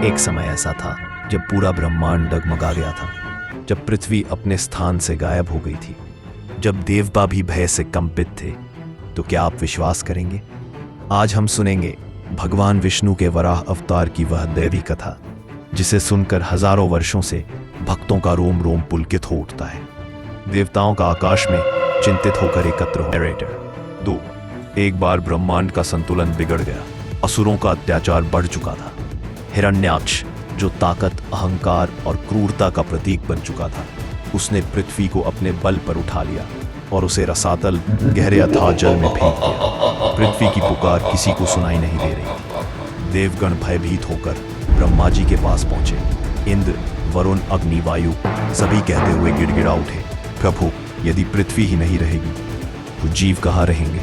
एक समय ऐसा था जब पूरा ब्रह्मांड डगमगा गया था, जब पृथ्वी अपने स्थान से गायब हो गई थी, जब देवता भी भय से कंपित थे। तो क्या आप विश्वास करेंगे? आज हम सुनेंगे भगवान विष्णु के वराह अवतार की वह दैवी कथा, जिसे सुनकर हजारों वर्षों से भक्तों का रोम रोम पुलकित हो उठता है। देवताओं का आकाश में चिंतित होकर एकत्र हो। नरेटर 2। एक बार ब्रह्मांड का संतुलन बिगड़ गया। असुरों का अत्याचार बढ़ चुका था। हिरण्याक्ष, जो ताकत, अहंकार और क्रूरता का प्रतीक बन चुका था, उसने पृथ्वी को अपने बल पर उठा लिया और उसे रसातल गहरे अथाह जल में फेंक दिया। पृथ्वी की पुकार किसी को सुनाई नहीं दे रही थी। देवगण भयभीत होकर ब्रह्मा जी के पास पहुंचे। इंद्र, वरुण, अग्नि, वायु सभी कहते हुए गिड़गिड़ा उठे, प्रभु, यदि पृथ्वी ही नहीं रहेगी तो जीव कहाँ रहेंगे,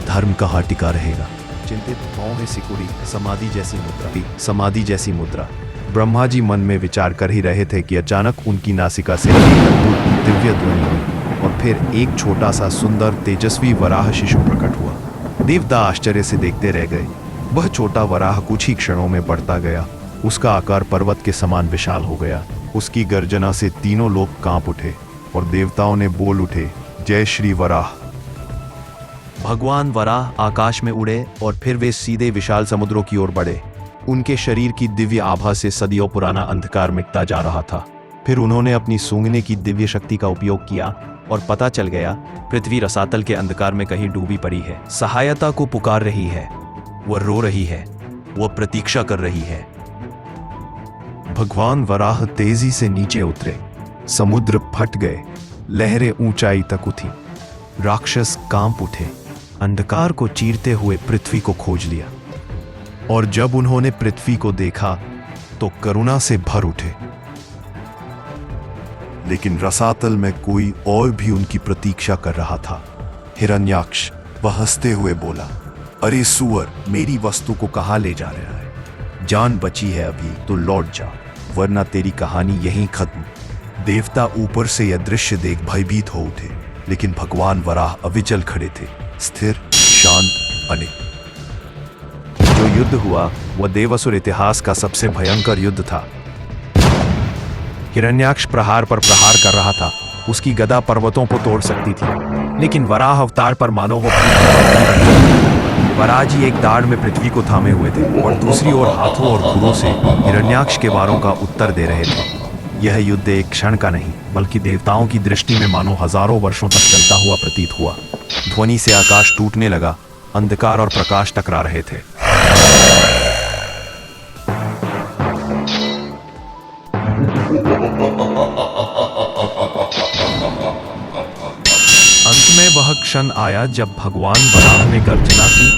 धर्म कहाँ टिका रहेगा। चिंतित भाव में सिकुड़ी समाधि जैसी मुद्रा। ब्रह्मा जी मन में विचार कर ही रहे थे कि अचानक उनकी नासिका से दिव्य ध्वनि हुई और फिर एक छोटा सा सुंदर तेजस्वी वराह शिशु प्रकट हुआ। देवता आश्चर्य से देखते रह गए। वह छोटा वराह कुछ ही क्षणों में बढ़ता गया। उसका आकार पर्वत के समान विशाल हो गया। उसकी गर्जना से तीनों लोग कांप उठे और देवताओं ने बोल उठे, जय श्री वराह। भगवान वराह आकाश में उड़े और फिर वे सीधे विशाल समुद्रों की ओर बढ़े। उनके शरीर की दिव्य आभा से सदियों पुराना अंधकार मिटता जा रहा था। फिर उन्होंने अपनी सूंघने की दिव्य शक्ति का उपयोग किया और पता चल गया, पृथ्वी रसातल के अंधकार में कहीं डूबी पड़ी है, सहायता को पुकार रही है, वह रो रही है, वह प्रतीक्षा कर रही है। भगवान वराह तेजी से नीचे उतरे। समुद्र फट गए, लहरें ऊंचाई तक उठी। राक्षस कांप उठे, अंधकार को चीरते हुए पृथ्वी को खोज लिया। और जब उन्होंने पृथ्वी को देखा तो करुणा से भर उठे। लेकिन रसातल में कोई और भी उनकी प्रतीक्षा कर रहा था। हिरण्याक्ष, वह हंसते हुए बोला, अरे सुअर, मेरी वस्तु को कहां ले जा रहा है? जान बची है अभी तो लौट जा, वरना तेरी कहानी यहीं खत्म। देवता ऊपर से यह दृश्य देख भयभीत हो उठे, लेकिन भगवान वराह अविचल खड़े थे, स्थिर, शांत, अनित। जो युद्ध हुआ वह देवासुर इतिहास का सबसे भयंकर युद्ध था। हिरण्याक्ष प्रहार पर प्रहार कर रहा था। उसकी गदा पर्वतों को तोड़ सकती थी, लेकिन वराह अवतार पर मानो वो वराह जी एक दाढ़ में पृथ्वी को थामे हुए थे और दूसरी ओर हाथों और खुरों से हिरण्याक्ष के वारों का उत्तर दे रहे थे। यह युद्ध एक क्षण का नहीं, बल्कि देवताओं की दृष्टि में मानो हजारों वर्षों तक चलता हुआ प्रतीत हुआ। ध्वनि से आकाश टूटने लगा, अंधकार और प्रकाश टकरा रहे थे। अंत में वह क्षण आया जब भगवान वराह ने गर्जना की।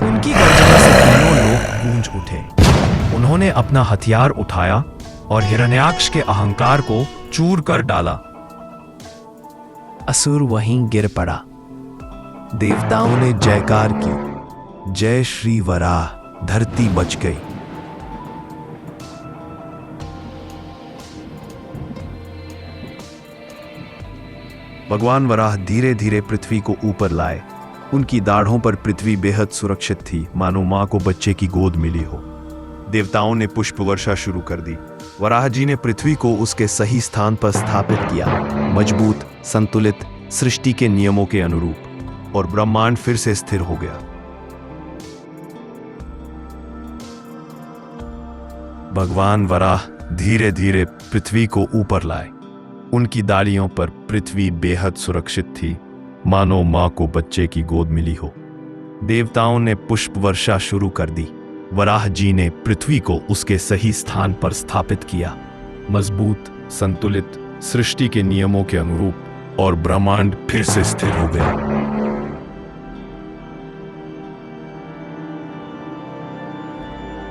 उनकी गर्जना से तीनों लोग गूंज उठे। उन्होंने अपना हथियार उठाया और हिरण्याक्ष के अहंकार को चूर कर डाला। असुर वहीं गिर पड़ा। देवताओं ने जयकार की, जय श्री वराह। धरती बच गई। भगवान वराह धीरे धीरे पृथ्वी को ऊपर लाए। उनकी दाढ़ों पर पृथ्वी बेहद सुरक्षित थी, मानो मां को बच्चे की गोद मिली हो। देवताओं ने पुष्प वर्षा शुरू कर दी। वराह जी ने पृथ्वी को उसके सही स्थान पर स्थापित किया, मजबूत, संतुलित, सृष्टि के नियमों के अनुरूप, और ब्रह्मांड फिर से स्थिर हो गया। भगवान वराह धीरे धीरे पृथ्वी को ऊपर लाए। उनकी डालियों पर पृथ्वी बेहद सुरक्षित थी, मानो मां को बच्चे की गोद मिली हो। देवताओं ने पुष्प वर्षा शुरू कर दी। वराह जी ने पृथ्वी को उसके सही स्थान पर स्थापित किया, मजबूत, संतुलित, सृष्टि के नियमों के अनुरूप, और ब्रह्मांड फिर से स्थिर हो गया।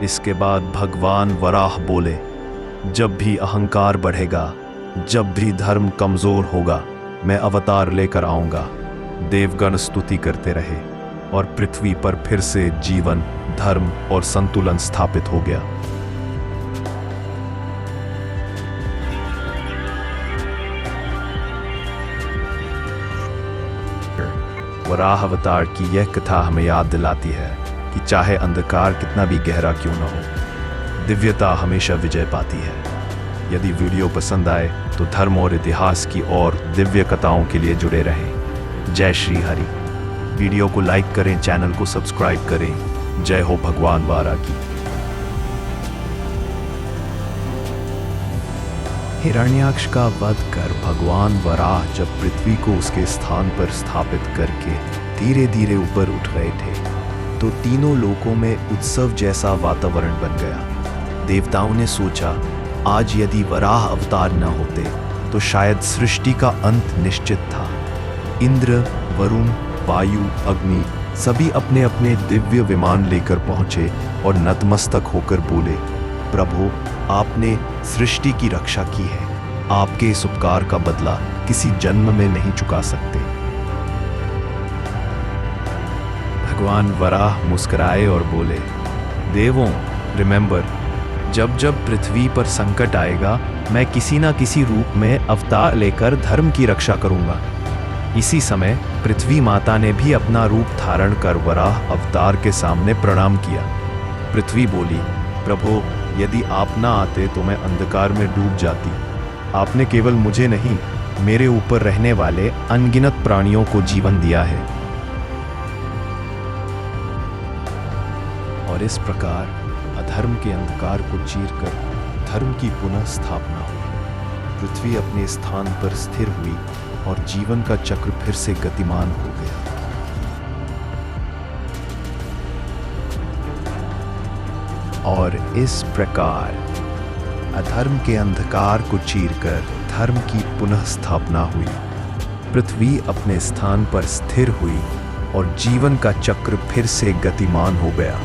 इसके बाद भगवान वराह बोले, जब भी अहंकार बढ़ेगा, जब भी धर्म कमजोर होगा, मैं अवतार लेकर आऊंगा। देवगण स्तुति करते रहे और पृथ्वी पर फिर से जीवन, धर्म और संतुलन स्थापित हो गया। वराह अवतार की यह कथा हमें याद दिलाती है कि चाहे अंधकार कितना भी गहरा क्यों न हो, दिव्यता हमेशा विजय पाती है। यदि वीडियो पसंद आए तो धर्म और इतिहास की और दिव्य कथाओं के लिए जुड़े रहें। जय श्री हरि। वीडियो को लाइक करें, चैनल को सब्सक्राइब करें। जय हो भगवान वारा की। हिरण्याक्ष का वध कर भगवान वराह जब पृथ्वी को उसके स्थान पर स्थापित करके धीरे धीरे ऊपर उठ रहे थे तो तीनों लोकों में उत्सव जैसा वातावरण बन गया। देवताओं ने सोचा, आज यदि वराह अवतार न होते तो शायद सृष्टि का अंत निश्चित था। इंद्र, वरुण, वायु, अग्नि सभी अपने अपने दिव्य विमान लेकर पहुंचे और नतमस्तक होकर बोले, प्रभु, आपने सृष्टि की रक्षा की है। आपके इस उपकार का बदला किसी जन्म में नहीं चुका सकते। भगवान वराह मुस्कुराए और बोले, देवों, रिमेंबर, जब जब पृथ्वी पर संकट आएगा मैं किसी ना किसी रूप में अवतार लेकर धर्म की रक्षा करूंगा। इसी समय पृथ्वी माता ने भी अपना रूप धारण कर वराह अवतार के सामने प्रणाम किया। पृथ्वी बोली, प्रभु, यदि आप ना आते तो मैं अंधकार में डूब जाती। आपने केवल मुझे नहीं, मेरे ऊपर रहने वाले अनगिनत प्राणियों को जीवन दिया है। और इस प्रकार अधर्म के अंधकार को चीरकर धर्म की पुनः स्थापना हुई। पृथ्वी अपने स्थान पर स्थिर हुई और जीवन का चक्र फिर से गतिमान हो गया। और इस प्रकार अधर्म के अंधकार को चीरकर धर्म की पुनः स्थापना हुई। पृथ्वी अपने स्थान पर स्थिर हुई और जीवन का चक्र फिर से गतिमान हो गया।